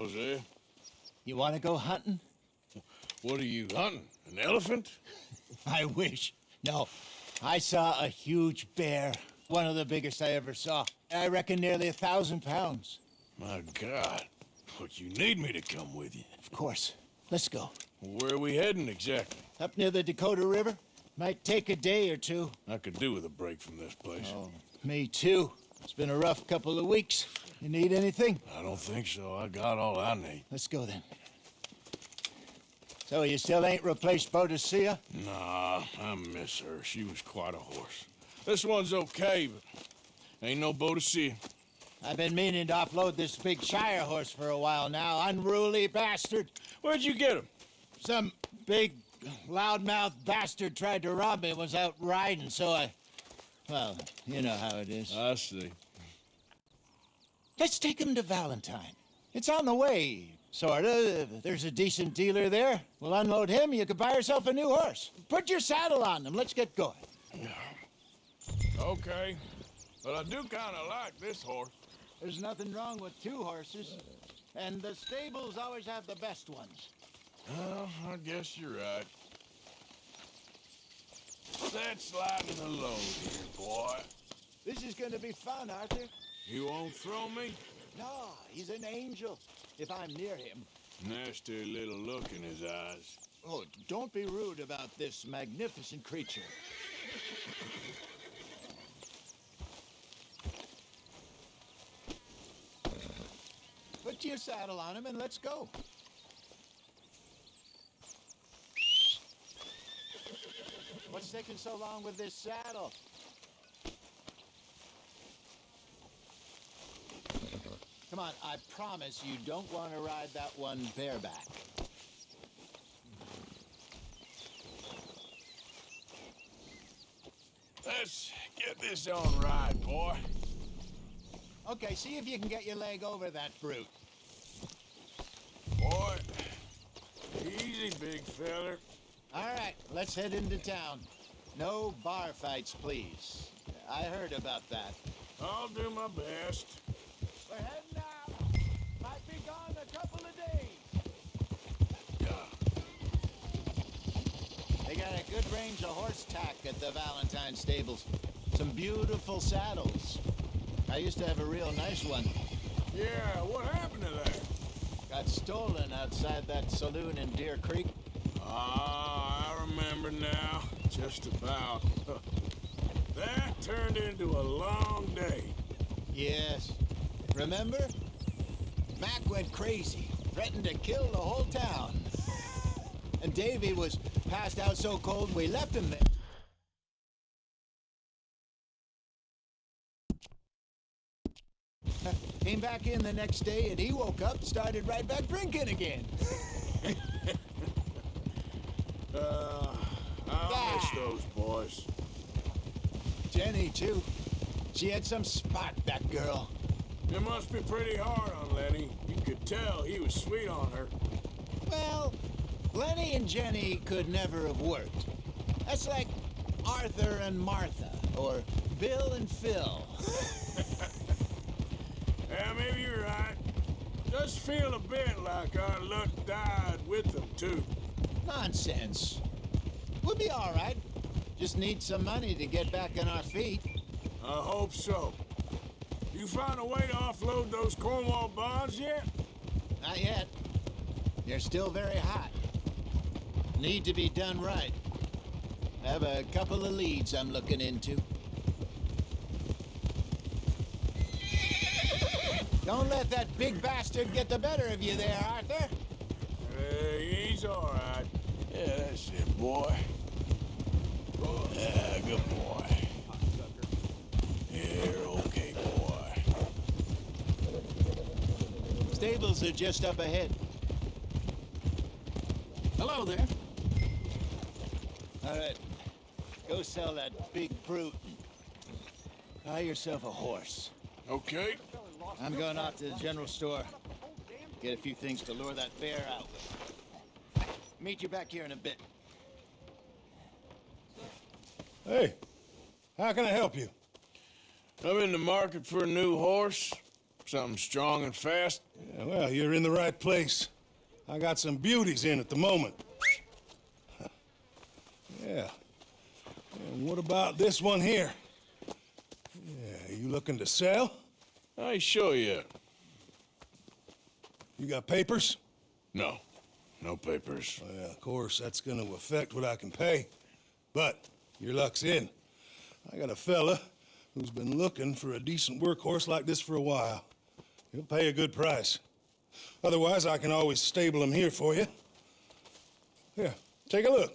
Jose, You want to go hunting? what are you hunting? An elephant? I wish. No, I saw a huge bear. One of the biggest I ever saw. I reckon nearly 1,000 pounds. My God. But you need me to come with you. Of course. Let's go. Where are we heading exactly? Up near the Dakota River. Might take a day or two. I could do with a break from this place. Oh, me too. It's been a rough couple of weeks. You need anything? I don't think so. I got all I need. Let's go then. So you still ain't replaced Boadicea? Nah, I miss her. She was quite a horse. This one's okay, but ain't no Boadicea. I've been meaning to offload this big Shire horse for a while now. Unruly bastard. Where'd you get him? Some big, loudmouth bastard tried to rob me, was out riding, so well, you know how it is. I see. Let's take him to Valentine. It's on the way, sorta. There's a decent dealer there. We'll unload him, you could buy yourself a new horse. Put your saddle on him, let's get going. Okay, but I do kind of like this horse. There's nothing wrong with two horses, and the stables always have the best ones. Well, I guess you're right. Let's lighten the load here, boy. This is gonna be fun, Arthur. You won't throw me? No, he's an angel, if I'm near him. Nasty little look in his eyes. Oh, don't be rude about this magnificent creature. Put your saddle on him and let's go. What's taking so long with this saddle? Come on, I promise you don't want to ride that one bareback. Let's get this on right, boy. Okay, see if you can get your leg over that brute. Boy, easy, big feller. All right, let's head into town. No bar fights, please. I heard about that. I'll do my best. We're heading out. Might be gone a couple of days. They got a good range of horse tack at the Valentine stables. Some beautiful saddles. I used to have a real nice one. Yeah, what happened to that? Got stolen outside that saloon in Deer Creek. Ah, I remember now. Just about. That turned into a long day. Yes. Remember? Mac went crazy, threatened to kill the whole town. And Davy was passed out so cold we left him there. Came back in the next day and he woke up, started right back drinking again. I'll miss those boys. Jenny, too. She had some spot, that girl. It must be pretty hard on Lenny. You could tell he was sweet on her. Well, Lenny and Jenny could never have worked. That's like Arthur and Martha, or Bill and Phil. Yeah, maybe you're right. Does feel a bit like our luck died with them, too. Nonsense. We'll be all right. Just need some money to get back on our feet. I hope so. You find a way to offload those Cornwall bonds yet? Not yet. They're still very hot. Need to be done right. Have a couple of leads I'm looking into. Don't let that big bastard get the better of you there, Arthur. He's all right. Yeah, that's it, boy. Yeah, good boy. You're okay, boy. Stables are just up ahead. Hello there. All right. Go sell that big brute. Buy yourself a horse. Okay. I'm going off to the general store. Get a few things to lure that bear out with. Meet you back here in a bit. Hey, how can I help you? I'm in the market for a new horse. Something strong and fast? Yeah, well, you're in the right place. I got some beauties in at the moment. Yeah. And what about this one here? Yeah, you looking to sell? I ain't sure yet. You got papers? No. No papers. Well, of course, that's gonna affect what I can pay. But your luck's in. I got a fella who's been looking for a decent workhorse like this for a while. He'll pay a good price. Otherwise, I can always stable him here for you. Here, take a look.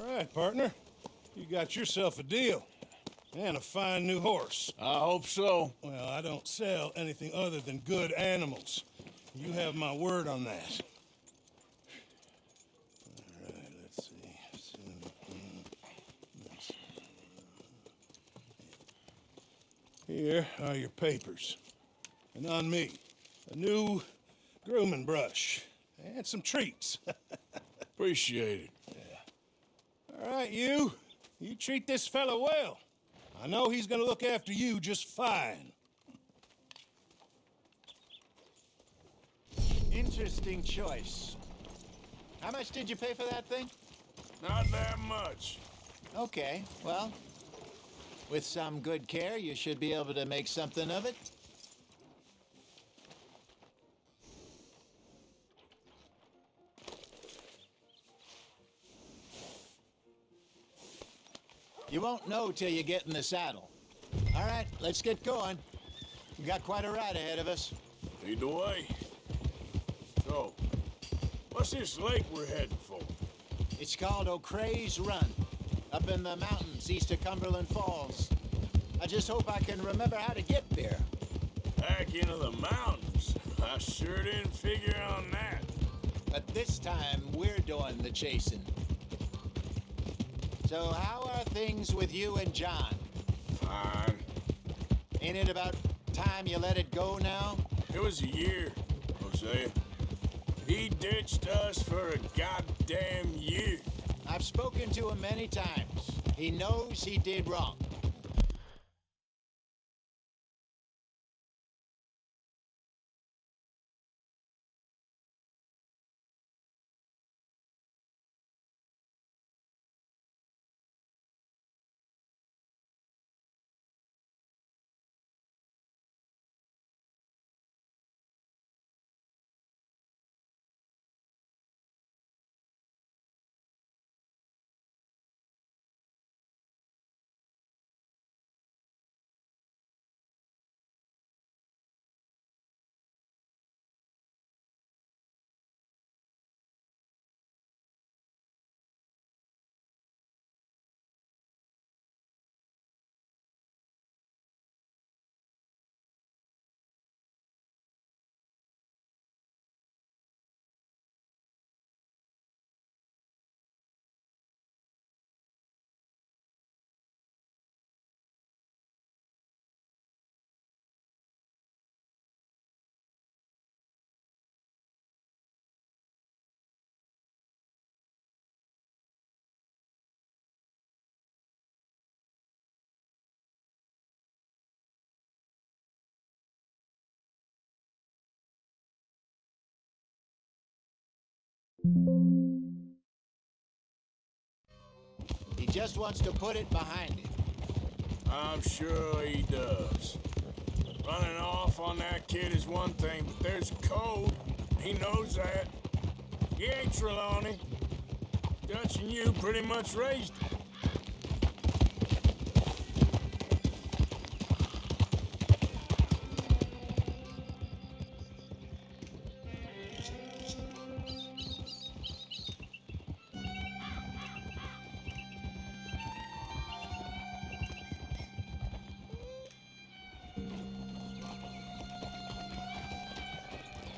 All right, partner. You got yourself a deal. And a fine new horse. I hope so. Well, I don't sell anything other than good animals. You have my word on that. All right, let's see. Here are your papers. And on me, a new grooming brush. And some treats. Appreciate it. All right, you. You treat this fella well. I know he's gonna look after you just fine. Interesting choice. How much did you pay for that thing? Not that much. Okay, well, with some good care, you should be able to make something of it. You won't know till you get in the saddle. All right, let's get going. We got quite a ride ahead of us. Lead the way. So, what's this lake we're heading for? It's called O'Creagh's Run, up in the mountains east of Cumberland Falls. I just hope I can remember how to get there. Back into the mountains? I sure didn't figure on that. But this time, we're doing the chasing. So how are things with you and John? Fine. Ain't it about time you let it go now? It was a year, Hosea. He ditched us for a goddamn year. I've spoken to him many times. He knows he did wrong. He just wants to put it behind him. I'm sure he does. Running off on that kid is one thing, but there's a code. He knows that. He ain't Trelawney. Dutch and you pretty much raised him.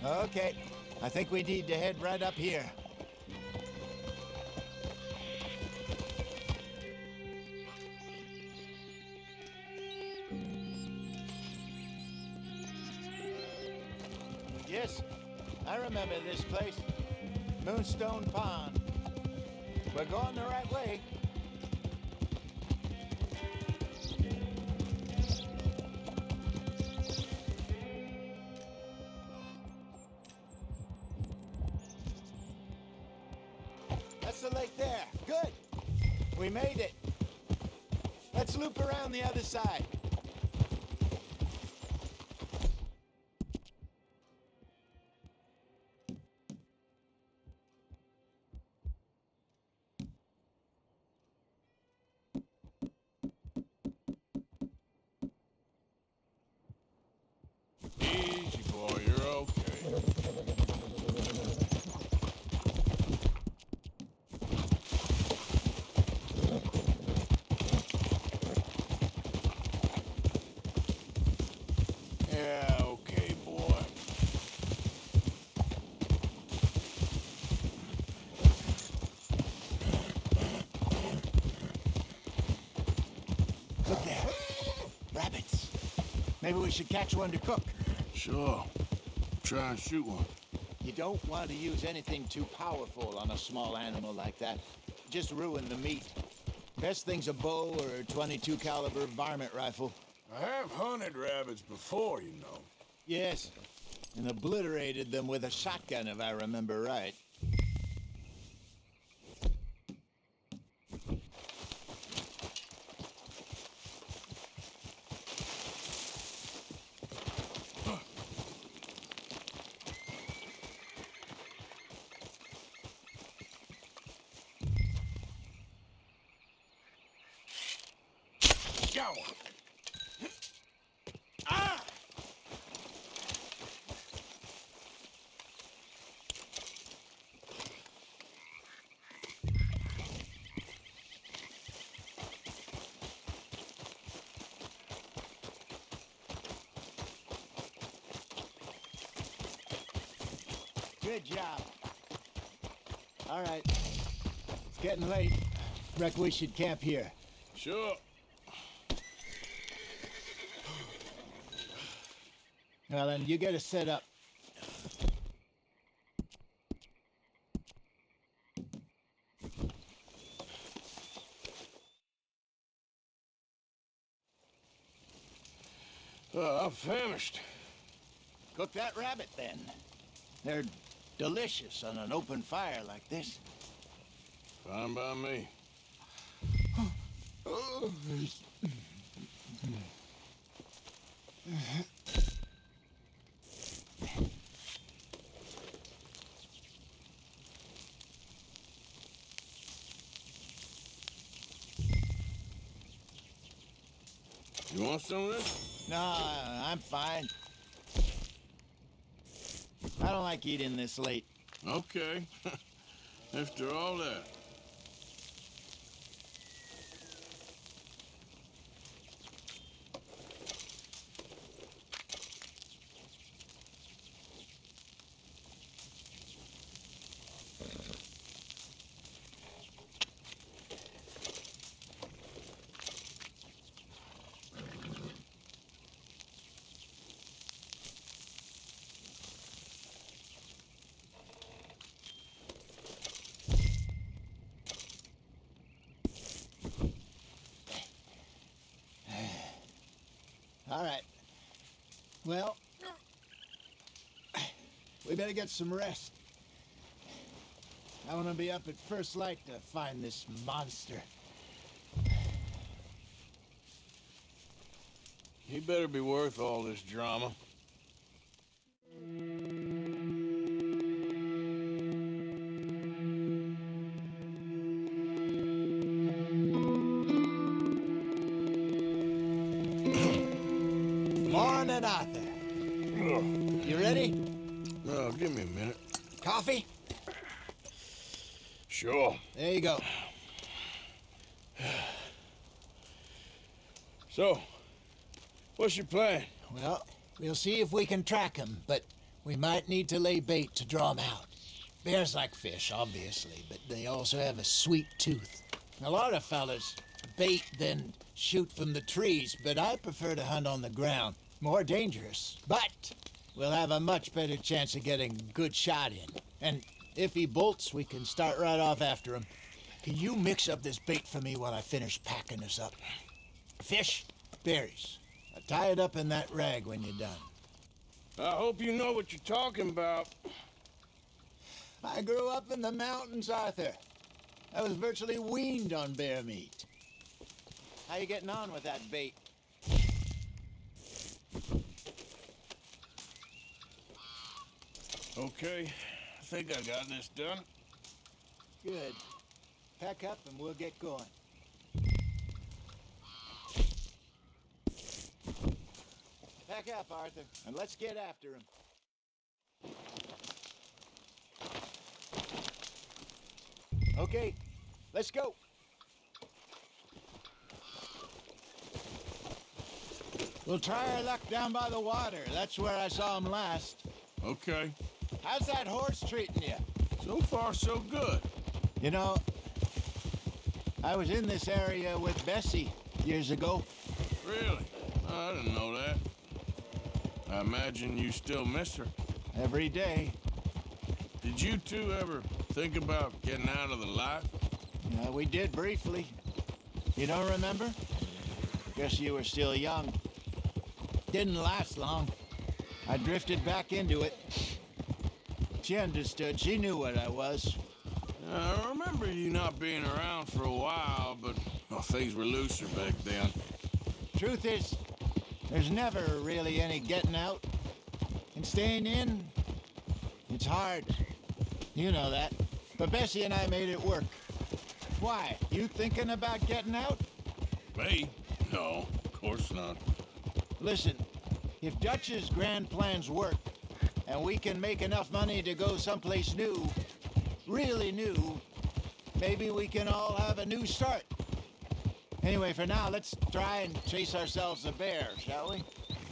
Okay, I think we need to head right up here. Yes, I remember this place. Moonstone Pond. We're going the right way. That's the lake there. Good. We made it. Let's loop around the other side. Easy, boy, you're okay. Yeah, okay, boy. Look there. Rabbits. Maybe we should catch one to cook. Sure. Try and shoot one. You don't want to use anything too powerful on a small animal like that. Just ruin the meat. Best thing's a bow or a 22 caliber varmint rifle. I have hunted rabbits before, you know. Yes, and obliterated them with a shotgun if I remember right. Go! Ah! Good job. All right. It's getting late. Reckon we should camp here. Sure. Well, then you get us set up. I'm famished. Cook that rabbit then. They're delicious on an open fire like this. Fine by me. You want some of this? No, I'm fine. I don't like eating this late. Okay. After all that. All right. Well, we better get some rest. I want to be up at first light to find this monster. He better be worth all this drama. Morning, Arthur. You ready? No, give me a minute. Coffee? Sure. There you go. So, what's your plan? Well, we'll see if we can track him, but we might need to lay bait to draw him out. Bears like fish, obviously, but they also have a sweet tooth. A lot of fellas bait then shoot from the trees, but I prefer to hunt on the ground. More dangerous, but we'll have a much better chance of getting a good shot in. And if he bolts, we can start right off after him. Can you mix up this bait for me while I finish packing this up? Fish, berries. I'll tie it up in that rag when you're done. I hope you know what you're talking about. I grew up in the mountains, Arthur. I was virtually weaned on bear meat. How you getting on with that bait? Okay, I think I got this done. Good. Pack up and we'll get going. Pack up, Arthur, and let's get after him. Okay, let's go. We'll try our luck down by the water. That's where I saw him last. Okay. How's that horse treating you? So far, so good. You know, I was in this area with Bessie years ago. Really? I didn't know that. I imagine you still miss her. Every day. Did you two ever think about getting out of the life? Yeah, we did briefly. You don't remember? Guess you were still young. Didn't last long. I drifted back into it. She understood. She knew what I was. I remember you not being around for a while, but well, things were looser back then. Truth is, there's never really any getting out. And staying in, it's hard. You know that. But Bessie and I made it work. Why? You thinking about getting out? Me? No, of course not. Listen, if Dutch's grand plans work, and we can make enough money to go someplace new, really new, maybe we can all have a new start. Anyway, for now, let's try and chase ourselves a bear, shall we?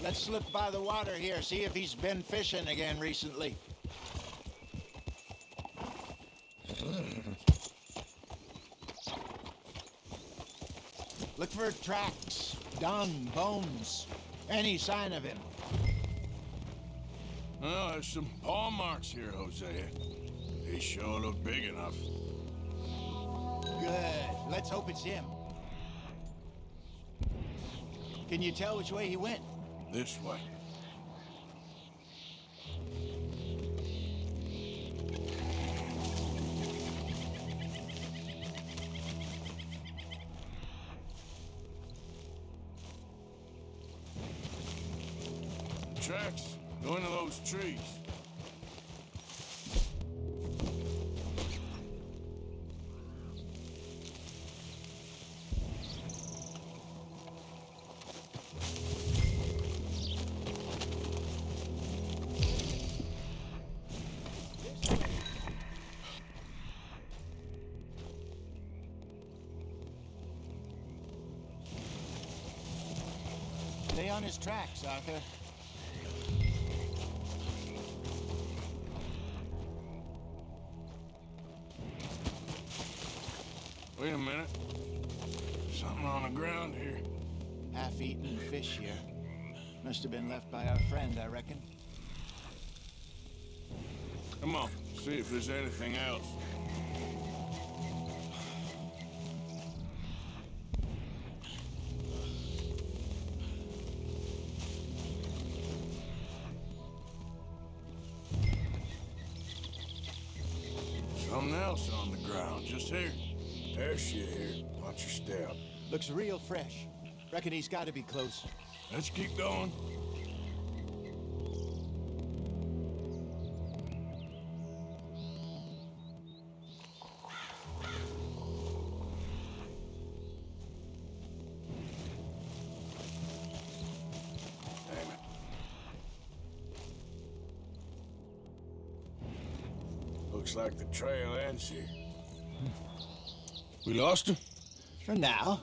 Let's slip by the water here, see if he's been fishing again recently. Look for tracks, dung, bones, any sign of him. Oh, there's some paw marks here, Hosea. They sure look big enough. Good. Let's hope it's him. Can you tell which way he went? This way. Tracks go into those trees. Stay on his tracks, Arthur. Wait a minute. Something on the ground here. Half-eaten fish here. Must have been left by our friend, I reckon. Come on, see if there's anything else. Something else on the ground, just here. There's shit here. Watch your step. Looks real fresh. Reckon he's got to be close. Let's keep going. Damn it. Looks like the trail ends here. We lost him? For now.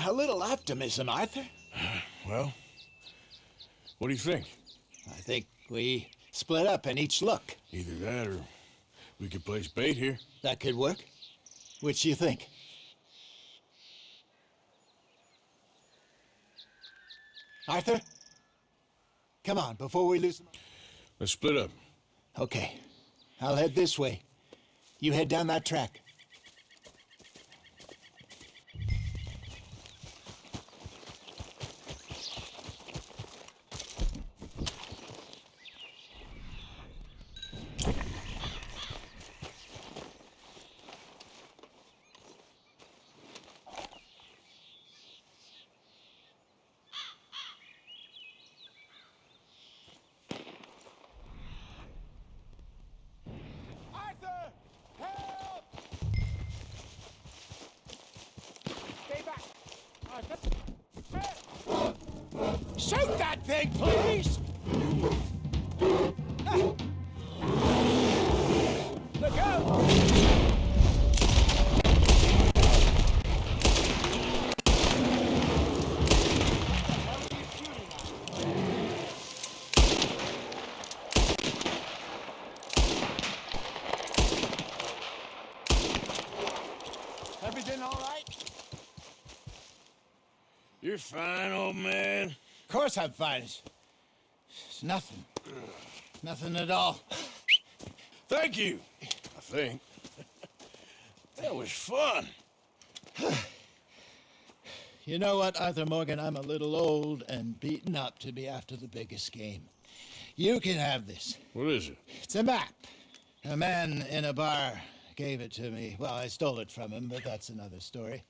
A little optimism, Arthur. Well, what do you think? I think we split up and each look. Either that or we could place bait here. That could work. Which do you think? Arthur? Come on, before we lose... Let's split up. Okay. I'll head this way. You head down that track. Arthur! Help! Stay back! Arthur! Help! Shoot that thing, please! Ah. Look out! Everything all right? You're fine, old man. Of course I'm fine. It's nothing. Nothing at all. Thank you, I think. That was fun. You know what, Arthur Morgan? I'm a little old and beaten up to be after the biggest game. You can have this. What is it? It's a map. A man in a bar gave it to me. Well, I stole it from him, but that's another story.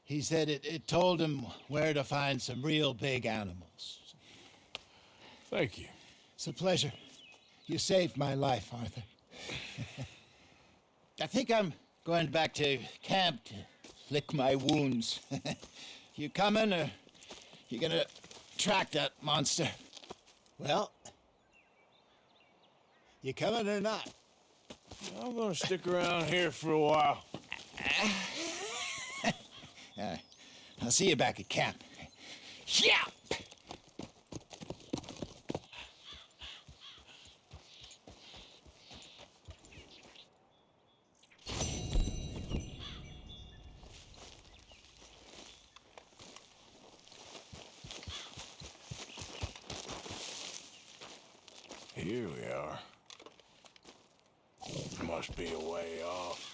He said it told him where to find some real big animals. Thank you. It's a pleasure. You saved my life, Arthur. I think I'm going back to camp to lick my wounds. You coming, or you gonna track that monster? Well, you coming or not? I'm gonna stick around here for a while. I'll see you back at camp. Yeah! Here we are. Must be a way off.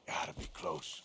Gotta be close.